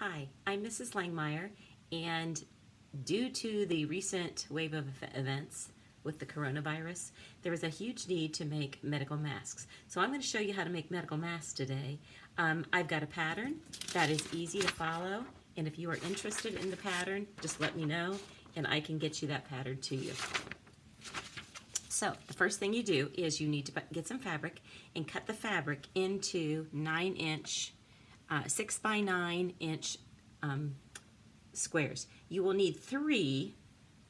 Hi, I'm Mrs. Langmeyer, and due to the recent wave of events with the coronavirus, there was a huge need to make medical masks. So I'm going to show you how to make medical masks today. I've got a pattern that is easy to follow, and if you are interested in the pattern, just let me know, and I can get you that pattern to you. So the first thing you do is you need to get some fabric and cut the fabric into 9-inch 6 by 9 inch squares. You will need 3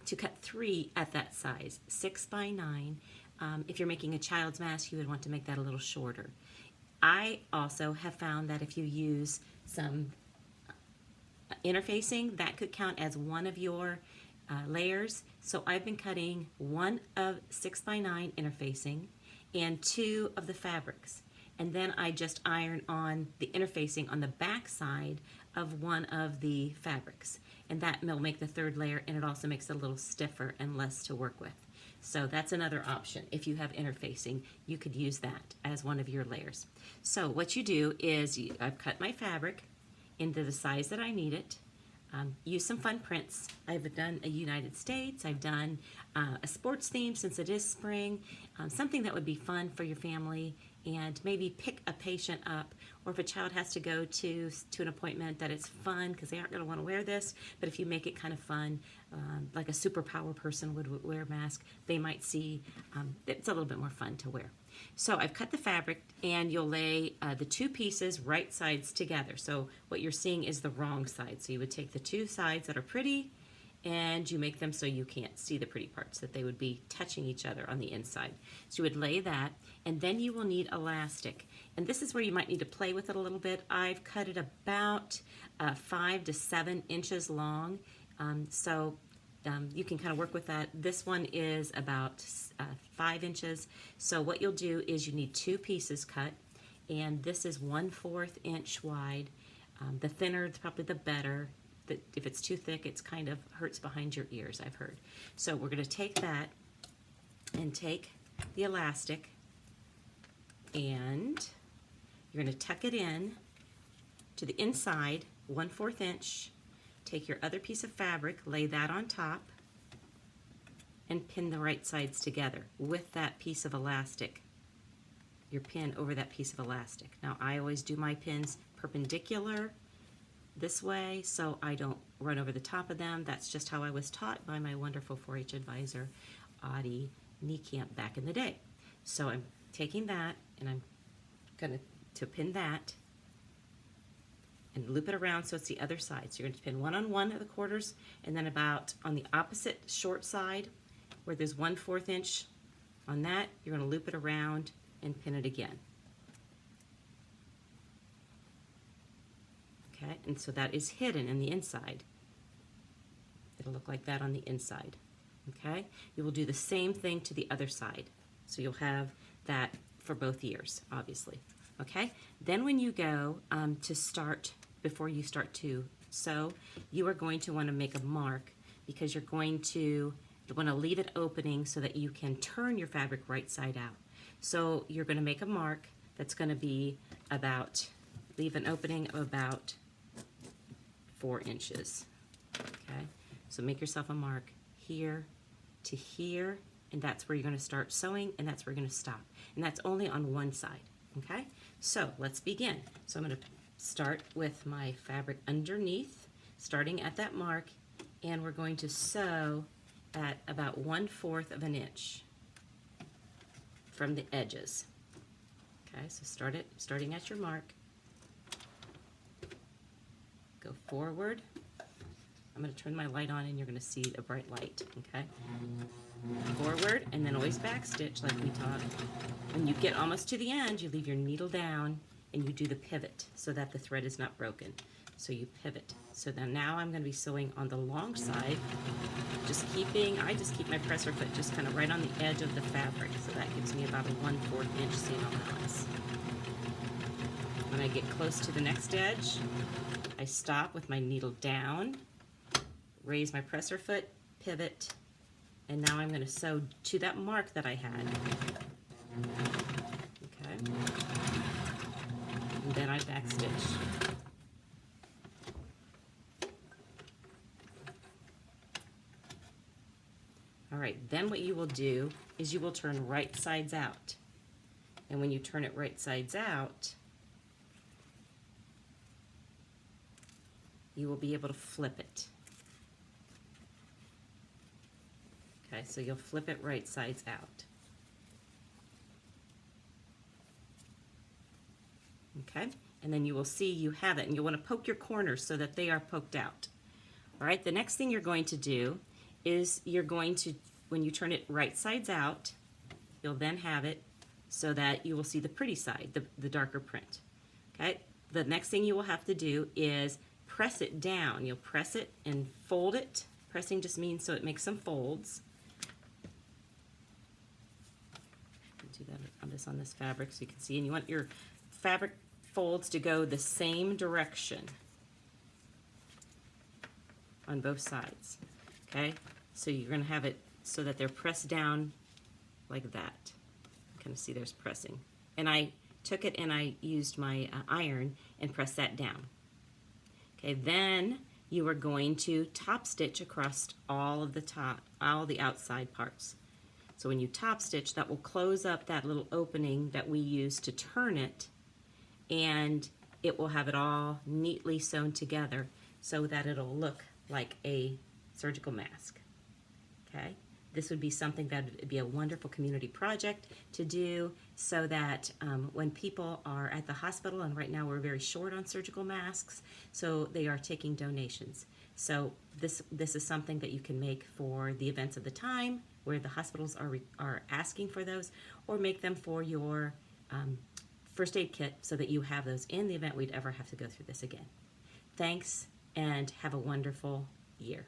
to cut 3 at that size, 6 by 9. If you're making a child's mask, you would want to make that a little shorter. I also have found that if you use some interfacing, that could count as one of your layers. So I've been cutting 1 of 6 by 9 interfacing and 2 of the fabrics. And then I just iron on the interfacing on the back side of 1 of the fabrics. And that will make the 3rd layer, and it also makes it a little stiffer and less to work with. So that's another option. If you have interfacing, you could use that as one of your layers. So what you do is I've cut my fabric into the size that I need it. Use some fun prints. I've done a United States, I've done a sports theme since it is spring, something that would be fun for your family, and maybe pick a patient up, or if a child has to go to an appointment, that it's fun because they aren't going to want to wear this, but if you make it kind of fun, like a superpower person would wear a mask, they might see it's a little bit more fun to wear. So I've cut the fabric, and you'll lay the 2 pieces right sides together. So what you're seeing is the wrong side. So you would take the 2 sides that are pretty, and you make them so you can't see the pretty parts, that they would be touching each other on the inside. So you would lay that, and then you will need elastic. And this is where you might need to play with it a little bit. I've cut it about 5 to 7 inches long. You can kind of work with that. This one is about 5 inches. So what you'll do is you need 2 pieces cut, and this is 1/4 inch wide. The thinner, probably the better. If it's too thick, it's kind of hurts behind your ears, I've heard. So we're going to take that and take the elastic, and you're going to tuck it in to the inside, 1/4 inch. Take your other piece of fabric, lay that on top, and pin the right sides together with that piece of elastic. Your pin over that piece of elastic. Now I always do my pins perpendicular this way so I don't run over the top of them. That's just how I was taught by my wonderful 4-H advisor, Audie Niekamp, back in the day. So I'm taking that, and I'm going to pin that and loop it around so it's the other side. So you're going to pin 1 on 1 of the quarters, and then about on the opposite short side where there's 1/4 inch on that, you're going to loop it around and pin it again. Okay, and so that is hidden in the inside. It'll look like that on the inside. Okay, you will do the same thing to the other side. So you'll have that for both ears, obviously. Okay, then when you go to start, before you start to sew, you are going to want to make a mark, because you're going to want to leave it opening so that you can turn your fabric right side out. So you're going to make a mark that's going to be about, leave an opening of about 4 inches. Okay, so make yourself a mark here to here, and that's where you're going to start sewing, and that's where you're going to stop. And that's only on one side. Okay, so let's begin. So I'm going to start with my fabric underneath, starting at that mark, and we're going to sew at about 1/4 of an inch from the edges. Okay, so starting at your mark. Go forward. I'm going to turn my light on, and you're going to see a bright light. Okay, forward, and then always back stitch like we taught. When you get almost to the end, you leave your needle down and you do the pivot so that the thread is not broken. So you pivot. So then now I'm going to be sewing on the long side, I just keep my presser foot just kind of right on the edge of the fabric, so that gives me about a 1/4 inch seam allowance. When I get close to the next edge, I stop with my needle down, raise my presser foot, pivot, and now I'm going to sew to that mark that I had. Okay. And then I backstitch. right, then what you will do is you will turn right sides out. And when you turn it right sides out, you will be able to flip it. Okay, so you'll flip it right sides out. Okay, and then you will see you have it, and you want to poke your corners so that they are poked out. All right, the next thing you're going to do is you're going to, when you turn it right sides out, you'll then have it so that you will see the pretty side, the darker print. Okay, the next thing you will have to do is press it down. You'll press it and fold it. Pressing just means so it makes some folds. Do that on this fabric so you can see, and you want your fabric folds to go the same direction on both sides. Okay, so you're going to have it so that they're pressed down like that. You kind of see there's pressing, and I took it and I used my iron and pressed that down. Okay, then you are going to top stitch across all of the outside parts. So when you top stitch, that will close up that little opening that we use to turn it, and it will have it all neatly sewn together so that it'll look like a surgical mask. Okay, this would be something that would be a wonderful community project to do so that when people are at the hospital, and right now we're very short on surgical masks, so they are taking donations. So this is something that you can make for the events of the time where the hospitals are asking for those, or make them for your first aid kit so that you have those in the event we'd ever have to go through this again. Thanks, and have a wonderful year.